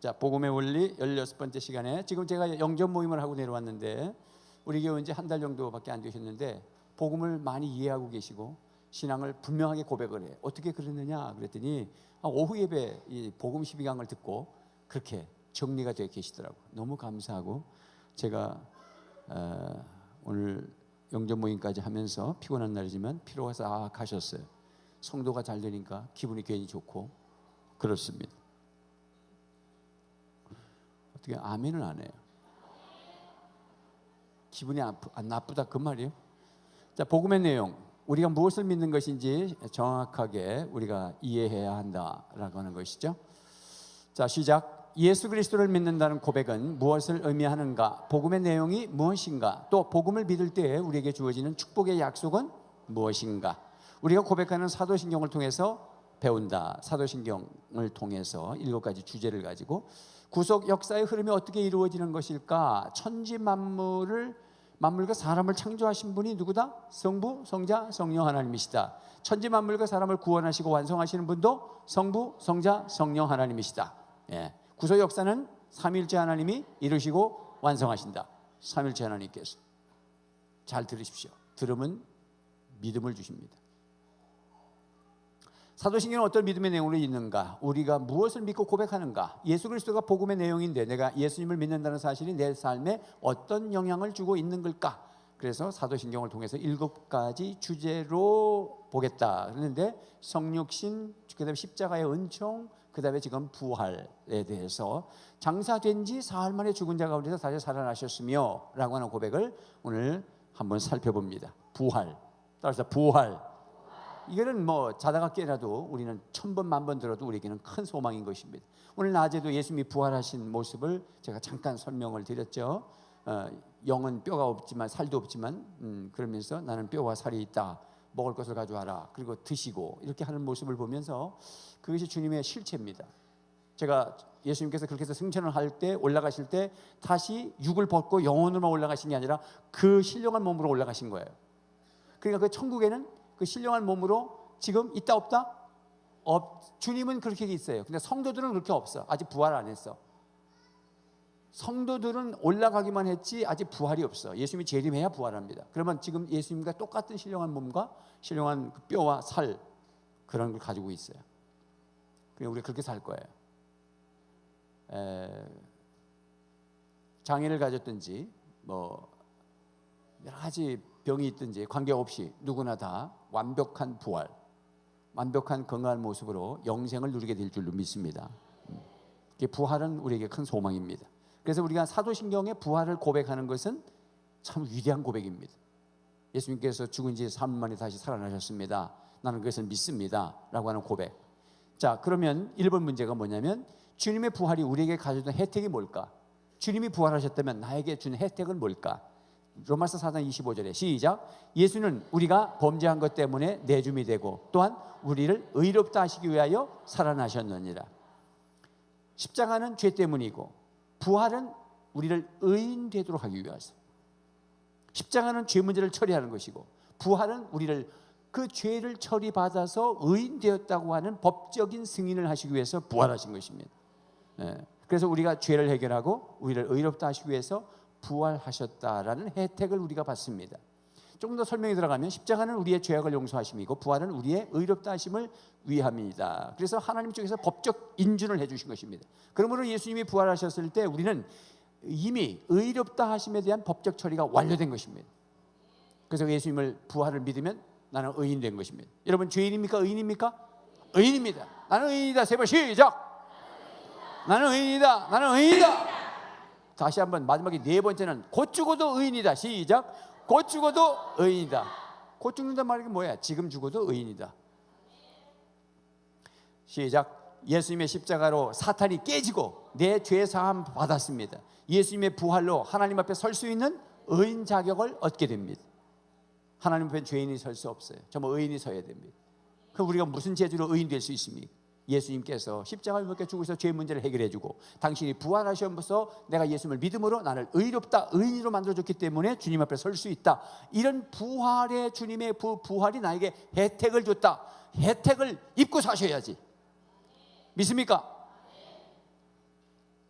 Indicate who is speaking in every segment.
Speaker 1: 자, 복음의 원리 16번째 시간에 지금 제가 영접 모임을 하고 내려왔는데 우리 교회 이제 한 달 정도밖에 안 되셨는데 복음을 많이 이해하고 계시고 신앙을 분명하게 고백을 해. 어떻게 그랬느냐 그랬더니 오후 예배 이 복음 12강을 듣고 그렇게 정리가 되어 계시더라고. 너무 감사하고 제가 오늘 영접 모임까지 하면서 피곤한 날이지만 피로가 싹 가셨어요. 성도가 잘 되니까 기분이 괜히 좋고 그렇습니다. 어떻게 아멘을 안 해요? 기분이 안 나쁘다 그 말이에요? 자, 복음의 내용, 우리가 무엇을 믿는 것인지 정확하게 우리가 이해해야 한다라고 하는 것이죠. 자, 시작. 예수 그리스도를 믿는다는 고백은 무엇을 의미하는가? 복음의 내용이 무엇인가? 또 복음을 믿을 때에 우리에게 주어지는 축복의 약속은 무엇인가? 우리가 고백하는 사도신경을 통해서 배운다. 사도신경을 통해서 7가지 주제를 가지고 구속 역사의 흐름이 어떻게 이루어지는 것일까? 천지 만물과 사람을 창조하신 분이 누구다? 성부, 성자, 성령 하나님이시다. 천지 만물과 사람을 구원하시고 완성하시는 분도 성부, 성자, 성령 하나님이시다. 예. 구속 역사는 삼위일체 하나님이 이루시고 완성하신다. 삼위일체 하나님께서. 잘 들으십시오. 들으면 믿음을 주십니다. 사도신경은 어떤 믿음의 내용으로 있는가? 우리가 무엇을 믿고 고백하는가? 예수 그리스도가 복음의 내용인데 내가 예수님을 믿는다는 사실이 내 삶에 어떤 영향을 주고 있는 걸까? 그래서 사도신경을 통해서 7가지 주제로 보겠다 그랬는데 성육신, 그 다음에 십자가의 은총, 그 다음에 지금 부활에 대해서 장사된 지 사흘 만에 죽은 자 가운데서 다시 살아나셨으며 라고 하는 고백을 오늘 한번 살펴봅니다. 부활, 따라서 부활. 이거는 뭐 자다가 깨라도 우리는 1000번 만번 들어도 우리에게는 큰 소망인 것입니다. 오늘 낮에도 예수님이 부활하신 모습을 제가 잠깐 설명을 드렸죠. 영은 뼈가 없지만 살도 없지만 그러면서 나는 뼈와 살이 있다. 먹을 것을 가져와라. 그리고 드시고 이렇게 하는 모습을 보면서 그것이 주님의 실체입니다. 제가 예수님께서 그렇게 해서 승천을 할 때 올라가실 때 다시 육을 벗고 영혼으로만 올라가신 게 아니라 그 신령한 몸으로 올라가신 거예요. 그러니까 그 천국에는 그 신령한 몸으로 지금 있다 없다? 주님은 그렇게 있어요. 근데 성도들은 그렇게 없어. 아직 부활 안 했어. 성도들은 올라가기만 했지 아직 부활이 없어. 예수님이 재림해야 부활합니다. 그러면 지금 예수님과 똑같은 신령한 몸과 신령한 그 뼈와 살 그런 걸 가지고 있어요. 그냥 우리가 그렇게 살 거예요. 장애를 가졌든지 뭐 여러 가지 병이 있든지 관계없이 누구나 다 완벽한 부활, 완벽한 건강한 모습으로 영생을 누리게 될 줄로 믿습니다. 부활은 우리에게 큰 소망입니다. 그래서 우리가 사도신경의 부활을 고백하는 것은 참 위대한 고백입니다. 예수님께서 죽은 지 3일 만에 다시 살아나셨습니다. 나는 그것을 믿습니다 라고 하는 고백. 자, 그러면 1번 문제가 뭐냐면 주님의 부활이 우리에게 가져준 혜택이 뭘까? 주님이 부활하셨다면 나에게 준 혜택은 뭘까? 로마서 4장 25절에 시작. 예수는 우리가 범죄한 것 때문에 내줌이 되고 또한 우리를 의롭다 하시기 위하여 살아나셨느니라. 십자가는 죄 때문이고 부활은 우리를 의인 되도록 하기 위해서. 십자가는 죄 문제를 처리하는 것이고 부활은 우리를 그 죄를 처리받아서 의인 되었다고 하는 법적인 승인을 하시기 위해서 부활하신 것입니다. 그래서 우리가 죄를 해결하고 우리를 의롭다 하시기 위해서 부활하셨다라는 혜택을 우리가 받습니다. 조금 더 설명이 들어가면 십자가는 우리의 죄악을 용서하심이고 부활은 우리의 의롭다 하심을 위함입니다. 그래서 하나님 쪽에서 법적 인준을 해주신 것입니다. 그러므로 예수님이 부활하셨을 때 우리는 이미 의롭다 하심에 대한 법적 처리가 완료된 것입니다. 그래서 예수님을 부활을 믿으면 나는 의인 된 것입니다. 여러분 죄인입니까? 의인입니까? 의인입니다. 나는 의인이다. 세 번 시작. 나는 의인이다. 나는 의인이다. 다시 한번 마지막에 4번째는 곧 죽어도 의인이다. 시작. 곧 죽어도 의인이다. 곧 죽는단 말이 뭐야? 지금 죽어도 의인이다. 시작. 예수님의 십자가로 사탄이 깨지고 내 죄 사함 받았습니다. 예수님의 부활로 하나님 앞에 설 수 있는 의인 자격을 얻게 됩니다. 하나님 앞에 죄인이 설 수 없어요. 정말 의인이 서야 됩니다. 그럼 우리가 무슨 재주로 의인 될 수 있습니까? 예수님께서 십자가를 못 죽으셔서 죄 문제를 해결해 주고 당신이 부활하셔서 내가 예수님을 믿음으로 나를 의롭다 의인으로 만들어줬기 때문에 주님 앞에 설 수 있다. 이런 부활의 주님의 부활이 나에게 혜택을 줬다. 혜택을 입고 사셔야지. 믿습니까?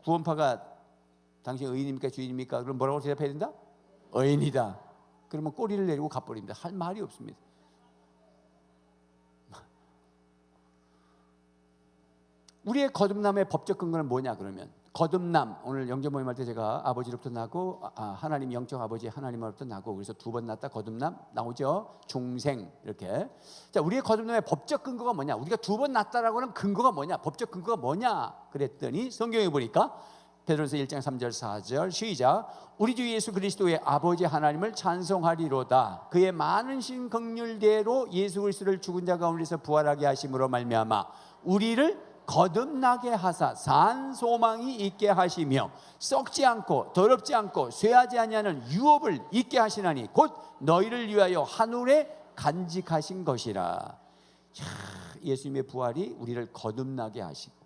Speaker 1: 구원파가 당신 의인입니까 주인입니까? 그럼 뭐라고 대답해야 된다? 의인이다. 그러면 꼬리를 내리고 가버립니다. 할 말이 없습니다. 우리의 거듭남의 법적 근거는 뭐냐 그러면, 거듭남, 오늘 영접 모임할 때 제가 아버지로부터 나고 하나님 영적 아버지 하나님으로부터 나고, 그래서 두 번 낳았다 거듭남 나오죠. 중생 이렇게. 자, 우리의 거듭남의 법적 근거가 뭐냐, 우리가 두 번 낳았다라고 하는 근거가 뭐냐, 법적 근거가 뭐냐 그랬더니 성경에 보니까 베드로서 1장 3절 4절 시작. 우리 주 예수 그리스도의 아버지 하나님을 찬송하리로다. 그의 많으신 긍휼대로 예수 그리스도를 죽은 자 가운데서 부활하게 하심으로 말미암아 우리를 거듭나게 하사 산 소망이 있게 하시며 썩지 않고 더럽지 않고 쇠하지 아니하는 유업을 있게 하시나니 곧 너희를 위하여 하늘에 간직하신 것이라. 예수님의 부활이 우리를 거듭나게 하시고,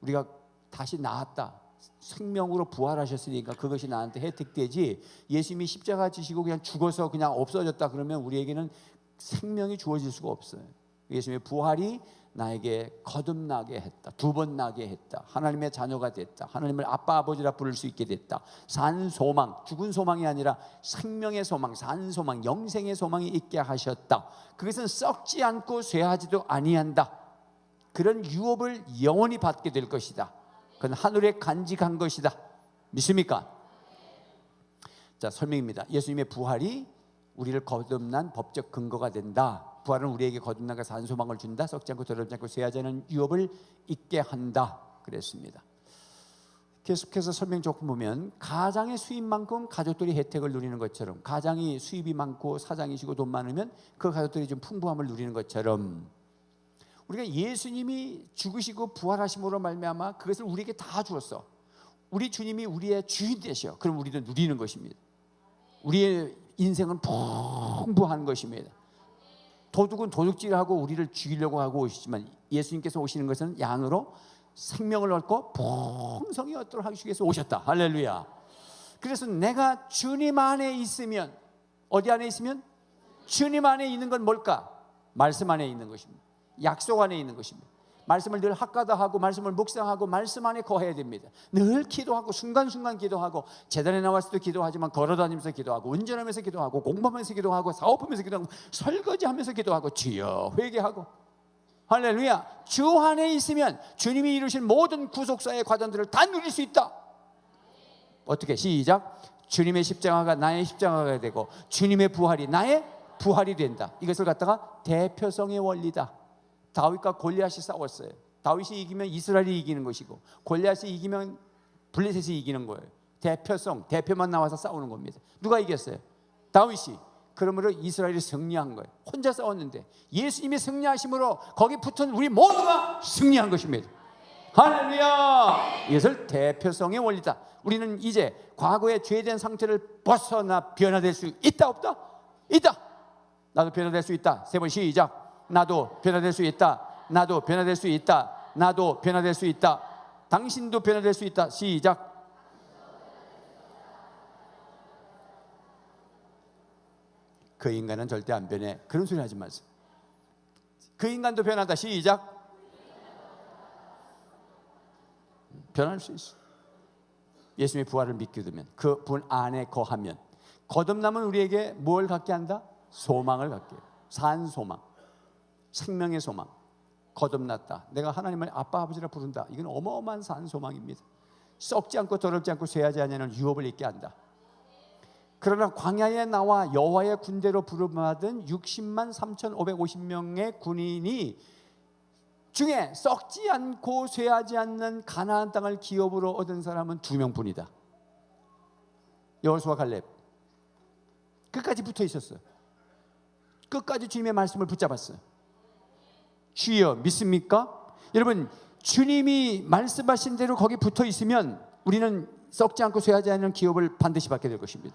Speaker 1: 우리가 다시 나았다, 생명으로 부활하셨으니까 그것이 나한테 혜택되지, 예수님이 십자가 지시고 그냥 죽어서 그냥 없어졌다 그러면 우리에게는 생명이 주어질 수가 없어요. 예수님의 부활이 나에게 거듭나게 했다, 두 번 나게 했다, 하나님의 자녀가 됐다, 하나님을 아빠 아버지라 부를 수 있게 됐다. 산 소망, 죽은 소망이 아니라 생명의 소망, 산 소망, 영생의 소망이 있게 하셨다. 그것은 썩지 않고 쇠하지도 아니한다. 그런 유업을 영원히 받게 될 것이다. 그건 하늘에 간직한 것이다. 믿습니까? 자, 설명입니다. 예수님의 부활이 우리를 거듭난 법적 근거가 된다. 부활은 우리에게 거듭나가 산 소망을 준다. 썩지 않고 더럽지 않고 쇠하지 않은 유업을 있게 한다 그랬습니다. 계속해서 설명 조금 보면, 가장의 수입만큼 가족들이 혜택을 누리는 것처럼, 가장이 수입이 많고 사장이시고 돈 많으면 그 가족들이 좀 풍부함을 누리는 것처럼, 우리가 예수님이 죽으시고 부활하심으로 말미암아 그것을 우리에게 다 주었어. 우리 주님이 우리의 주인 되셔. 그럼 우리도 누리는 것입니다. 우리의 인생은 풍부한 것입니다. 도둑은 도둑질하고 우리를 죽이려고 하고 오시지만 예수님께서 오시는 것은 양으로 생명을 얻고 풍성히 얻도록 하기 위해서 오셨다. 할렐루야. 그래서 내가 주님 안에 있으면, 어디 안에 있으면? 주님 안에 있는 건 뭘까? 말씀 안에 있는 것입니다. 약속 안에 있는 것입니다. 말씀을 늘 학가다하고 말씀을 묵상하고 말씀 안에 거해야 됩니다. 늘 기도하고 순간순간 기도하고, 재단에 나와서도 기도하지만 걸어다니면서 기도하고, 운전하면서 기도하고, 공부하면서 기도하고, 사업하면서 기도하고, 설거지하면서 기도하고, 주여 회개하고. 할렐루야. 주 안에 있으면 주님이 이루신 모든 구속사의 과정들을 다 누릴 수 있다. 어떻게? 시작. 주님의 십자가가 나의 십자가가 되고 주님의 부활이 나의 부활이 된다. 이것을 갖다가 대표성의 원리다. 다윗과 골리앗이 싸웠어요. 다윗이 이기면 이스라엘이 이기는 것이고, 골리앗이 이기면 블레셋이 이기는 거예요. 대표성, 대표만 나와서 싸우는 겁니다. 누가 이겼어요? 다윗이. 그러므로 이스라엘이 승리한 거예요. 혼자 싸웠는데 예수님이 승리하심으로 거기 붙은 우리 모두가 승리한 것입니다. 할렐루야. 이것을 대표성의 원리다. 우리는 이제 과거의 죄된 상태를 벗어나 변화될 수 있다 없다? 있다. 나도 변화될 수 있다. 세 번 시작. 나도 변화될 수 있다. 나도 변화될 수 있다. 나도 변화될 수 있다. 당신도 변화될 수 있다. 시작. 그 인간은 절대 안 변해. 그런 소리 하지 마세요. 그 인간도 변한다. 시작. 변할 수 있어. 예수님의 부활을 믿게 되면, 그 분 안에 거하면, 거듭남은 우리에게 뭘 갖게 한다? 소망을 갖게 해요. 산 소망, 생명의 소망. 거듭났다, 내가 하나님을 아빠 아버지라 부른다. 이건 어마어마한 산 소망입니다. 썩지 않고 더럽지 않고 쇠하지 않는 유업을 있게 한다. 그러나 광야에 나와 여호와의 군대로 부름받은 60만 3,550명의 군인이 중에 썩지 않고 쇠하지 않는 가나안 땅을 기업으로 얻은 사람은 2명뿐이다. 여호수아 갈렙. 끝까지 붙어 있었어요. 끝까지 주님의 말씀을 붙잡았어요. 주여 믿습니까? 여러분, 주님이 말씀하신 대로 거기 붙어 있으면 우리는 썩지 않고 쇠하지 않는 기업을 반드시 받게 될 것입니다.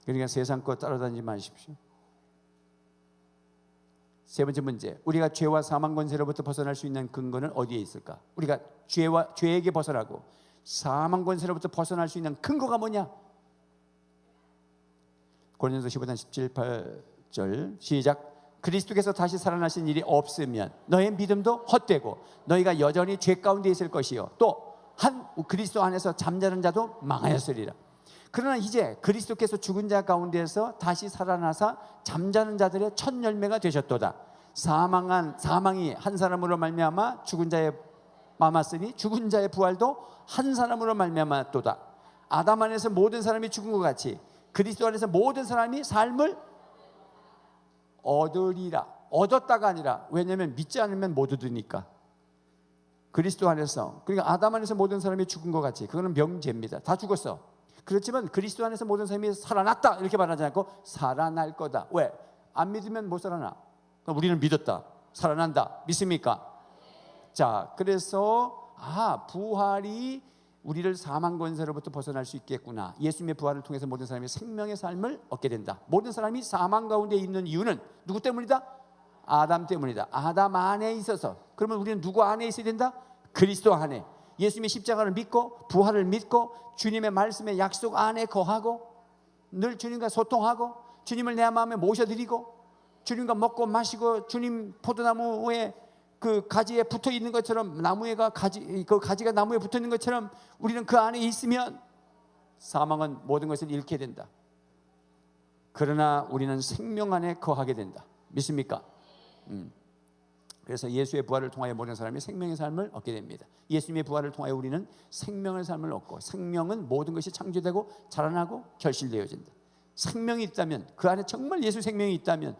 Speaker 1: 그러니까 세상 거 따라다니지 마십시오. 세 번째 문제, 우리가 죄와 사망 권세로부터 벗어날 수 있는 근거는 어디에 있을까? 우리가 죄에게 벗어나고 사망 권세로부터 벗어날 수 있는 근거가 뭐냐? 고린도서 15장 17, 18절 시작. 그리스도께서 다시 살아나신 일이 없으면 너의 믿음도 헛되고 너희가 여전히 죄 가운데 있을 것이요 또 한 그리스도 안에서 잠자는 자도 망하였으리라. 그러나 이제 그리스도께서 죽은 자 가운데에서 다시 살아나사 잠자는 자들의 첫 열매가 되셨도다. 사망이 한 사람으로 말미암아 죽은 자에 마았으니 죽은 자의 부활도 한 사람으로 말미암았도다. 아담 안에서 모든 사람이 죽은 것 같이 그리스도 안에서 모든 사람이 삶을 얻으리라. 얻었다가 아니라, 왜냐하면 믿지 않으면 못 얻으니까. 그리스도 안에서, 그러니까 아담 안에서 모든 사람이 죽은 것 같이, 그거는 명제입니다. 다 죽었어. 그렇지만 그리스도 안에서 모든 사람이 살아났다 이렇게 말하지 않고 살아날 거다. 왜? 안 믿으면 못 살아나. 우리는 믿었다, 살아난다. 믿습니까? 자, 그래서 부활이 우리를 사망 권세로부터 벗어날 수 있겠구나. 예수님의 부활을 통해서 모든 사람이 생명의 삶을 얻게 된다. 모든 사람이 사망 가운데 있는 이유는 누구 때문이다? 아담 때문이다. 아담 안에 있어서. 그러면 우리는 누구 안에 있어야 된다? 그리스도 안에. 예수님의 십자가를 믿고 부활을 믿고 주님의 말씀의 약속 안에 거하고 늘 주님과 소통하고 주님을 내 마음에 모셔드리고 주님과 먹고 마시고 주님 포도나무에 그 가지에 붙어 있는 것처럼 그 가지가 나무에 붙어 있는 것처럼 우리는 그 안에 있으면 사망은 모든 것을 잃게 된다. 그러나 우리는 생명 안에 거하게 된다. 믿습니까? 그래서 예수의 부활을 통하여 모든 사람이 생명의 삶을 얻게 됩니다. 예수님의 부활을 통하여 우리는 생명의 삶을 얻고, 생명은 모든 것이 창조되고 자라나고 결실되어진다. 생명이 있다면, 그 안에 정말 예수 생명이 있다면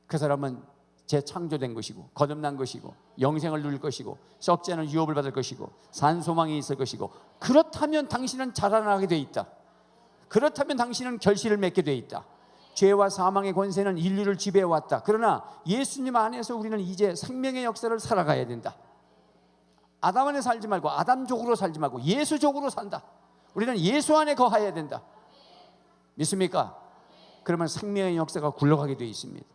Speaker 1: 그 사람은 재창조된 것이고 거듭난 것이고 영생을 누릴 것이고 썩지 않은 유업을 받을 것이고 산소망이 있을 것이고, 그렇다면 당신은 자라나게 돼 있다. 그렇다면 당신은 결실을 맺게 돼 있다. 죄와 사망의 권세는 인류를 지배해왔다. 그러나 예수님 안에서 우리는 이제 생명의 역사를 살아가야 된다. 아담 안에 살지 말고 아담족으로 살지 말고 예수족으로 산다. 우리는 예수 안에 거해야 된다. 믿습니까? 그러면 생명의 역사가 굴러가게 되어 있습니다.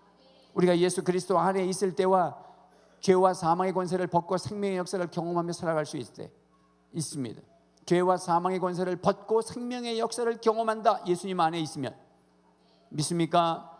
Speaker 1: 우리가 예수 그리스도 안에 있을 때와 죄와 사망의 권세를 벗고 생명의 역사를 경험하며 살아갈 수 있습니다. 죄와 사망의 권세를 벗고 생명의 역사를 경험한다. 예수님 안에 있으면. 믿습니까?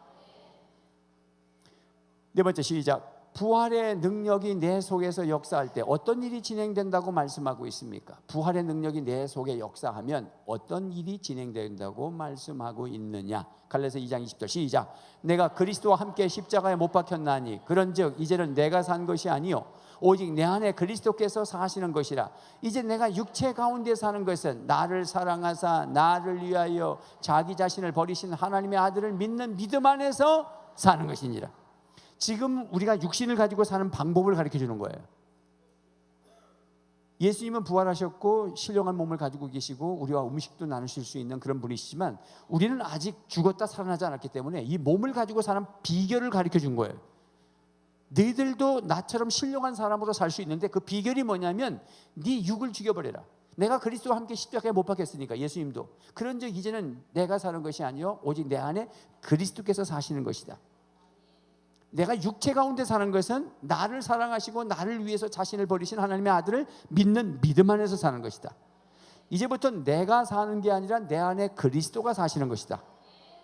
Speaker 1: 네 번째, 시작. 부활의 능력이 내 속에서 역사할 때 어떤 일이 진행된다고 말씀하고 있습니까? 부활의 능력이 내 속에 역사하면 어떤 일이 진행된다고 말씀하고 있느냐? 갈라디아서 2장 20절 시작. 내가 그리스도와 함께 십자가에 못 박혔나니 그런즉 이제는 내가 산 것이 아니요 오직 내 안에 그리스도께서 사시는 것이라. 이제 내가 육체 가운데 사는 것은 나를 사랑하사 나를 위하여 자기 자신을 버리신 하나님의 아들을 믿는 믿음 안에서 사는 것이니라. 지금 우리가 육신을 가지고 사는 방법을 가르쳐 주는 거예요. 예수님은 부활하셨고 신령한 몸을 가지고 계시고 우리와 음식도 나누실 수 있는 그런 분이시지만 우리는 아직 죽었다 살아나지 않았기 때문에 이 몸을 가지고 사는 비결을 가르쳐 준 거예요. 너희들도 나처럼 신령한 사람으로 살 수 있는데 그 비결이 뭐냐면 네 육을 죽여버려라. 내가 그리스도와 함께 십자가에 못 박혔으니까 예수님도. 그런즉 이제는 내가 사는 것이 아니요 오직 내 안에 그리스도께서 사시는 것이다. 내가 육체 가운데 사는 것은 나를 사랑하시고 나를 위해서 자신을 버리신 하나님의 아들을 믿는 믿음 안에서 사는 것이다. 이제부터 내가 사는 게 아니라 내 안에 그리스도가 사시는 것이다.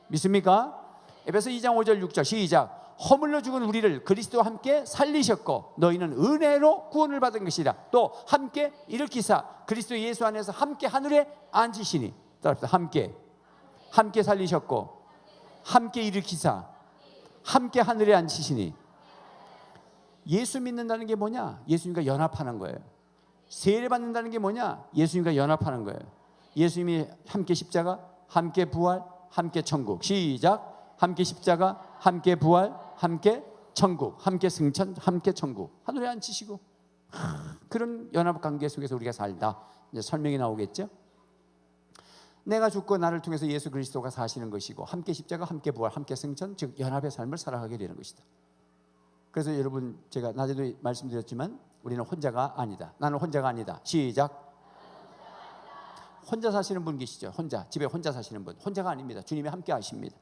Speaker 1: 믿습니까? 에베소 2장 5절 6절 시작. 허물로 죽은 우리를 그리스도와 함께 살리셨고 너희는 은혜로 구원을 받은 것이라. 또 함께 일으키사 그리스도 예수 안에서 함께 하늘에 앉으시니. 따라합시다. 함께 살리셨고 함께 일으키사 함께 하늘에 앉히시니. 예수 믿는다는 게 뭐냐? 예수님과 연합하는 거예요. 세례 받는다는 게 뭐냐? 예수님과 연합하는 거예요. 예수님이 함께 십자가, 함께 부활, 함께 천국. 시작. 함께 십자가, 함께 부활, 함께 천국, 함께 승천, 함께 천국. 하늘에 앉히시고. 그런 연합 관계 속에서 우리가 살다. 이제 설명이 나오겠죠? 내가 죽고 나를 통해서 예수 그리스도가 사시는 것이고 함께 십자가, 함께 부활, 함께 승천, 즉 연합의 삶을 살아가게 되는 것이다. 그래서 여러분 제가 낮에도 말씀드렸지만 우리는 혼자가 아니다. 나는 혼자가 아니다. 시작. 혼자 사시는 분 계시죠? 혼자, 집에 혼자 사시는 분. 혼자가 아닙니다. 주님이 함께 하십니다.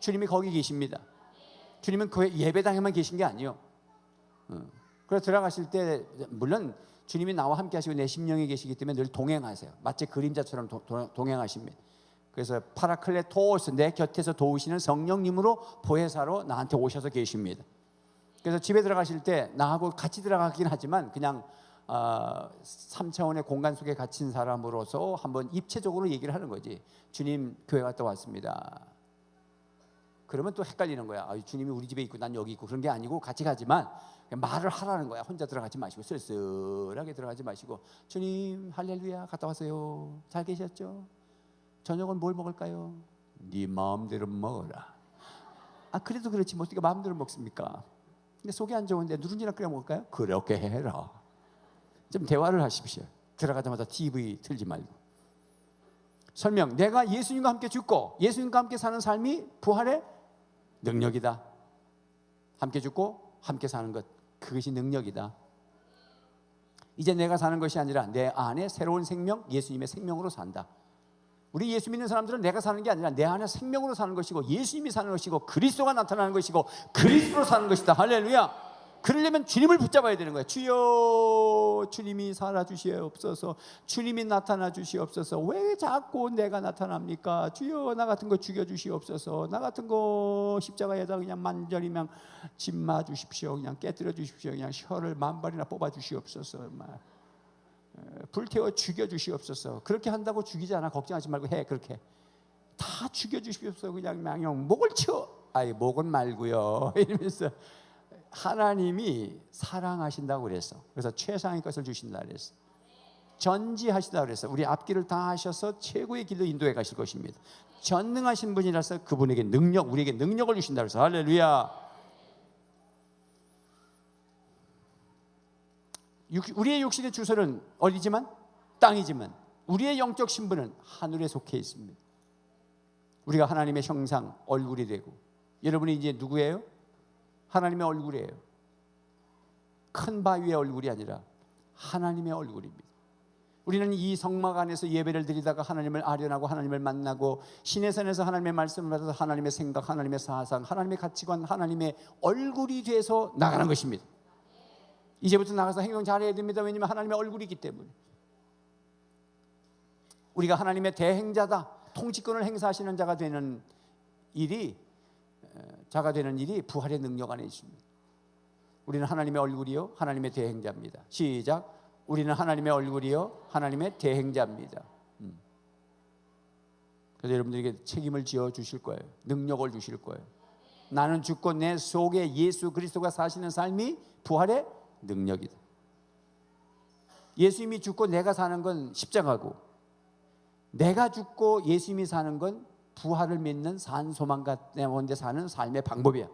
Speaker 1: 주님이 거기 계십니다. 주님은 그 예배당에만 계신 게 아니에요. 그래서 들어가실 때 물론 주님이 나와 함께 하시고 내 심령에 계시기 때문에 늘 동행하세요. 마치 그림자처럼 동행하십니다. 그래서 파라클레토스, 내 곁에서 도우시는 성령님으로 보혜사로 나한테 오셔서 계십니다. 그래서 집에 들어가실 때 나하고 같이 들어가긴 하지만 그냥 3차원의 공간 속에 갇힌 사람으로서 한번 입체적으로 얘기를 하는 거지. 주님, 교회 갔다 왔습니다. 그러면 또 헷갈리는 거야. 주님이 우리 집에 있고 난 여기 있고 그런 게 아니고 같이 가지만 말을 하라는 거야. 혼자 들어가지 마시고 쓸쓸하게 들어가지 마시고, 주님 할렐루야 갔다 왔어요. 잘 계셨죠? 저녁은 뭘 먹을까요? 네 마음대로 먹어라. 그래도 그렇지 뭐 어떻게 마음대로 먹습니까? 근데 속이 안 좋은데 누룽지나 끓여 먹을까요? 그렇게 해라. 좀 대화를 하십시오. 들어가자마자 TV 틀지 말고. 설명, 내가 예수님과 함께 죽고 예수님과 함께 사는 삶이 부활의 능력이다. 함께 죽고 함께 사는 것, 그것이 능력이다. 이제 내가 사는 것이 아니라 내 안에 새로운 생명, 예수님의 생명으로 산다. 우리 예수 믿는 사람들은 내가 사는 게 아니라 내 안에 생명으로 사는 것이고 예수님이 사는 것이고 그리스도가 나타나는 것이고 그리스도로 사는 것이다. 할렐루야. 그러려면 주님을 붙잡아야 되는 거야. 주여, 주님이 살아주시옵소서. 주님이 나타나 주시옵소서. 왜 자꾸 내가 나타납니까? 주여, 나 같은 거 죽여주시옵소서. 나 같은 거 십자가에다 그냥 만절이면 짓마 주십시오. 그냥 깨뜨려 주십시오. 그냥 혀를 만발이나 뽑아 주시옵소서. 불태워 죽여 주시옵소서. 그렇게 한다고 죽이지 않아. 걱정하지 말고 해. 그렇게 다 죽여 주시옵소서. 그냥 목을 쳐. 목은 말고요. 이러면서 하나님이 사랑하신다고 그랬어. 그래서 최상의 것을 주신다 그랬어. 전지하시다 그랬어. 우리 앞길을 다 하셔서 최고의 길로 인도해 가실 것입니다. 전능하신 분이라서 그분에게 능력, 우리에게 능력을 주신다 그래서 할렐루야. 우리의 육신의 주소는 어디지만 땅이지만 우리의 영적 신분은 하늘에 속해 있습니다. 우리가 하나님의 형상, 얼굴이 되고, 여러분이 이제 누구예요? 하나님의 얼굴이에요. 큰 바위의 얼굴이 아니라 하나님의 얼굴입니다. 우리는 이 성막 안에서 예배를 드리다가 하나님을 아련하고 하나님을 만나고 신의 산에서 하나님의 말씀을 받아서 하나님의 생각, 하나님의 사상, 하나님의 가치관, 하나님의 얼굴이 돼서 나가는 것입니다. 이제부터 나가서 행동 잘해야 됩니다. 왜냐하면 하나님의 얼굴이기 때문에. 우리가 하나님의 대행자다, 통치권을 행사하시는 자가 되는 일이 부활의 능력 안에 있습니다. 우리는 하나님의 얼굴이요 하나님의 대행자입니다. 시작. 우리는 하나님의 얼굴이요 하나님의 대행자입니다. 그래서 여러분들에게 책임을 지어 주실 거예요. 능력을 주실 거예요. 나는 죽고 내 속에 예수 그리스도가 사시는 삶이 부활의 능력이다. 예수님이 죽고 내가 사는 건 십자가고, 내가 죽고 예수님이 사는 건 부활을 믿는 산소망 가운데 사는 삶의 방법이야.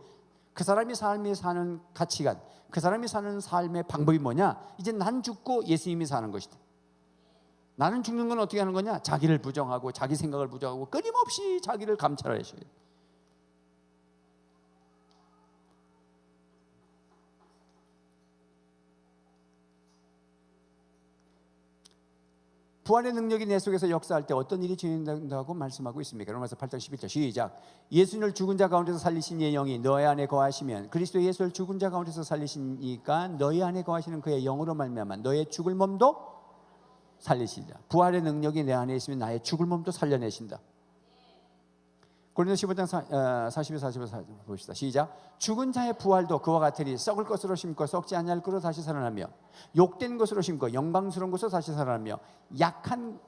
Speaker 1: 그 사람이 삶에 사는 가치관, 그 사람이 사는 삶의 방법이 뭐냐? 이제 난 죽고 예수님이 사는 것이다. 나는 죽는 건 어떻게 하는 거냐? 자기를 부정하고 자기 생각을 부정하고 끊임없이 자기를 감찰하셔야 돼. 부활의 능력이 내 속에서 역사할 때 어떤 일이 진행된다고 말씀하고 있습니까? 로마서 8장 11절 시작. 예수를 죽은 자 가운데서 살리신 이의 영이 너희 안에 거하시면, 그리스도 예수를 죽은 자 가운데서 살리시니까 너희 안에 거하시는 그의 영으로 말미암아 너의 죽을 몸도 살리시리라. 부활의 능력이 내 안에 있으면 나의 죽을 몸도 살려내신다. 고린도서 15장 42, 44 봅시다. 시작. 죽은 자의 부활도 그와 같으니 썩을 것으로 심고 썩지 아니할 것으로 다시 살아나며, 욕된 것으로 심고 영광스러운 것으로 다시 살아나며, 약한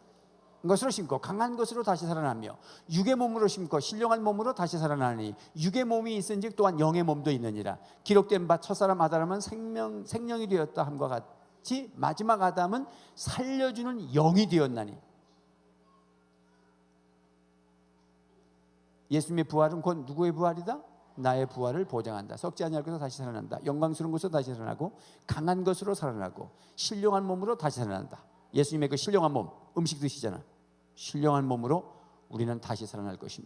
Speaker 1: 것으로 심고 강한 것으로 다시 살아나며, 육의 몸으로 심고 신령한 몸으로 다시 살아나니 육의 몸이 있은즉 또한 영의 몸도 있느니라. 기록된 바 첫사람 아담은 생명이 되었다 함과 같이 마지막 아담은 살려주는 영이 되었나니. 예수님의 부활은 곧 누구의 부활이다? 나의 부활을 보장한다. 썩지 아니할 것으로 다시 살아난다. 영광스러운 것으로 다시 살아나고, 강한 것으로 살아나고, 신령한 몸으로 다시 살아난다. 예수님의 그 신령한 몸, 음식 드시잖아. 신령한 몸으로 우리는 다시 살아날 것입니다.